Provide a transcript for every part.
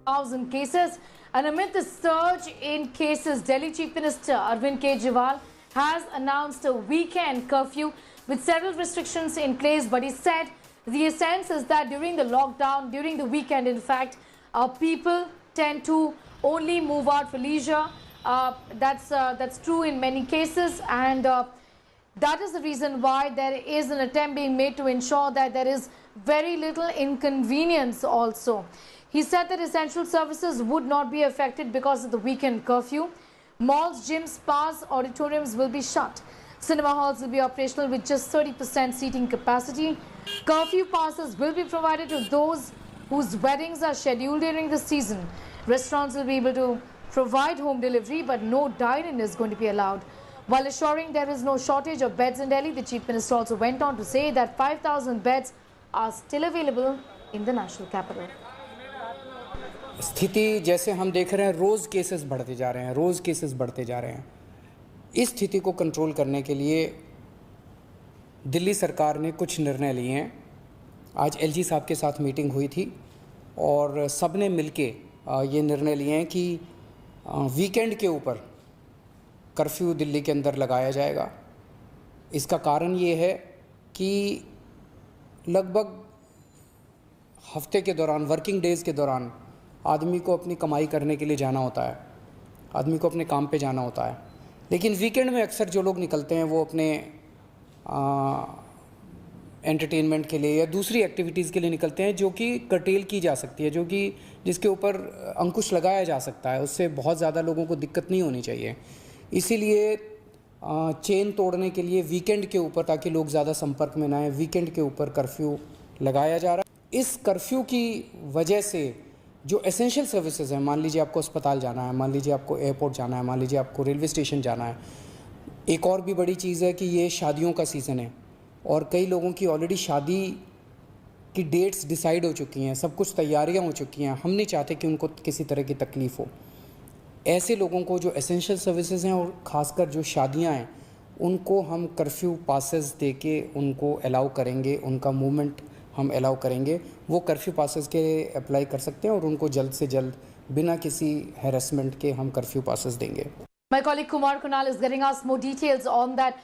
1,000 cases. And amid the surge in cases, Delhi Chief Minister Arvind Kejriwal has announced a weekend curfew with several restrictions in place. But he said the essence is that during the lockdown, during the weekend, in fact, people tend to only move out for leisure. That's true in many cases, and that is the reason why there is an attempt being made to ensure that there is very little inconvenience also. He said that essential services would not be affected because of the weekend curfew. Malls, gyms, spas, auditoriums will be shut. Cinema halls will be operational with just 30% seating capacity. Curfew passes will be provided to those whose weddings are scheduled during the season. Restaurants will be able to provide home delivery, but no dine-in is going to be allowed. While assuring there is no shortage of beds in Delhi, the Chief Minister also went on to say that 5,000 beds are still available in the national capital. स्थिति जैसे हम देख रहे हैं, रोज़ cases बढ़ते जा रहे हैं। इस स्थिति को कंट्रोल करने के लिए दिल्ली सरकार ने कुछ निर्णय लिए हैं। आज एलजी साहब के साथ मीटिंग हुई थी और सब ने मिलके ये निर्णय लिए हैं कि वीकेंड के ऊपर कर्फ्यू दिल्ली के अंदर लगाया जाएगा। इसका कारण ये है कि लगभग हफ्ते के दौरान, वर्किंग डेज़ के दौरान आदमी को अपनी कमाई करने के लिए जाना होता है, आदमी को अपने काम पे जाना होता है। लेकिन वीकेंड में अक्सर जो लोग निकलते हैं वो अपने एंटरटेनमेंट के लिए या दूसरी एक्टिविटीज़ के लिए निकलते हैं, जो कि कर्टेल की जा सकती है, जिसके ऊपर अंकुश लगाया जा सकता है। उससे बहुत ज़्यादा लोगों को दिक्कत नहीं होनी चाहिए। इसीलिए चेन तोड़ने के लिए वीकेंड के ऊपर, ताकि लोग ज़्यादा संपर्क में ना आए, वीकेंड के ऊपर कर्फ्यू लगाया जा रहा है। इस कर्फ्यू की वजह से जो एसेंशियल सर्विसेज हैं, मान लीजिए आपको अस्पताल जाना है, मान लीजिए आपको एयरपोर्ट जाना है, मान लीजिए आपको रेलवे स्टेशन जाना है। एक और भी बड़ी चीज़ है कि ये शादियों का सीज़न है और कई लोगों की ऑलरेडी शादी की डेट्स डिसाइड हो चुकी हैं, सब कुछ तैयारियां हो चुकी हैं। हम नहीं चाहते कि उनको किसी तरह की तकलीफ़ हो। ऐसे लोगों को जो एसेंशियल सर्विसेज हैं और ख़ासकर जो शादियां हैं, उनको हम कर्फ्यू पासेस दे के उनको अलाउ करेंगे, उनका मूवमेंट हम अलाउ करेंगे। वो कर्फ्यू पासेस के अप्लाई कर सकते हैं और उनको जल्द से जल्द बिना किसी हैरेसमेंट के हम कर्फ्यू पासेस देंगे। My colleague Kumar Kunal is getting us more details on that.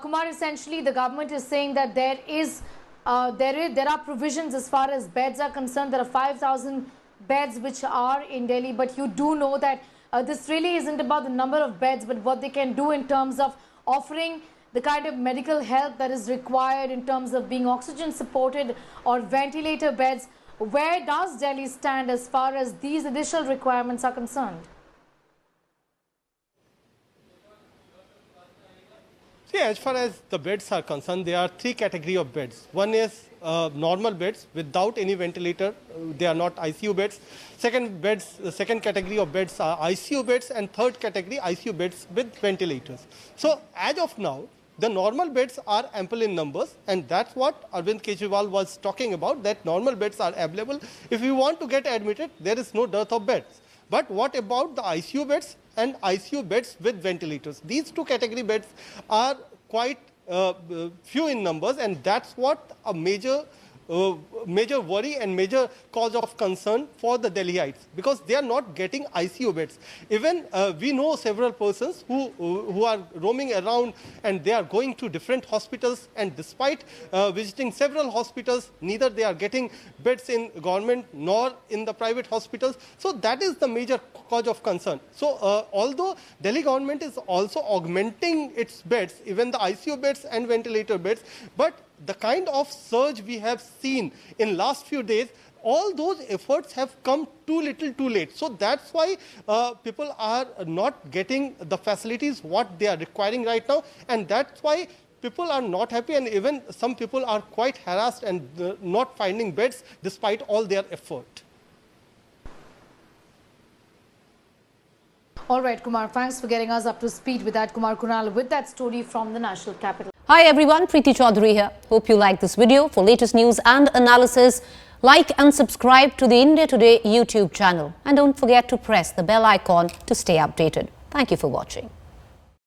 Kumar, essentially the government is saying that there are provisions as far as beds are concerned. There are 5,000 beds which are in Delhi, but you do know that this really isn't about the number of beds, but what they can do in terms of offering the kind of medical help that is required in terms of being oxygen supported or ventilator beds. Where does Delhi stand as far as these additional requirements are concerned? See, as far as the beds are concerned, there are three categories of beds. One is normal beds without any ventilator. They are not ICU beds. The second category of beds are ICU beds, and third category ICU beds with ventilators. So as of now, the normal beds are ample in numbers, and that's what Arvind Kejriwal was talking about, that normal beds are available. If you want to get admitted, there is no dearth of beds. But what about the ICU beds and ICU beds with ventilators? These two category beds are quite few in numbers, and that's what a major worry and major cause of concern for the Delhiites, because they are not getting ICU beds. Even we know several persons who are roaming around and they are going to different hospitals, and despite visiting several hospitals, neither they are getting beds in government nor in the private hospitals. So that is the major cause of concern. So although Delhi government is also augmenting its beds, even the ICU beds and ventilator beds, but the kind of surge we have seen in last few days, all those efforts have come too little too late. So that's why people are not getting the facilities what they are requiring right now, and that's why people are not happy, and even some people are quite harassed and not finding beds despite all their effort. All right, Kumar, thanks for getting us up to speed with that. Kumar Kunal with that story from the national capital. Hi everyone, Preeti Chaudhary here. Hope you like this video. For latest news and analysis, like and subscribe to the India Today YouTube channel. And don't forget to press the bell icon to stay updated. Thank you for watching.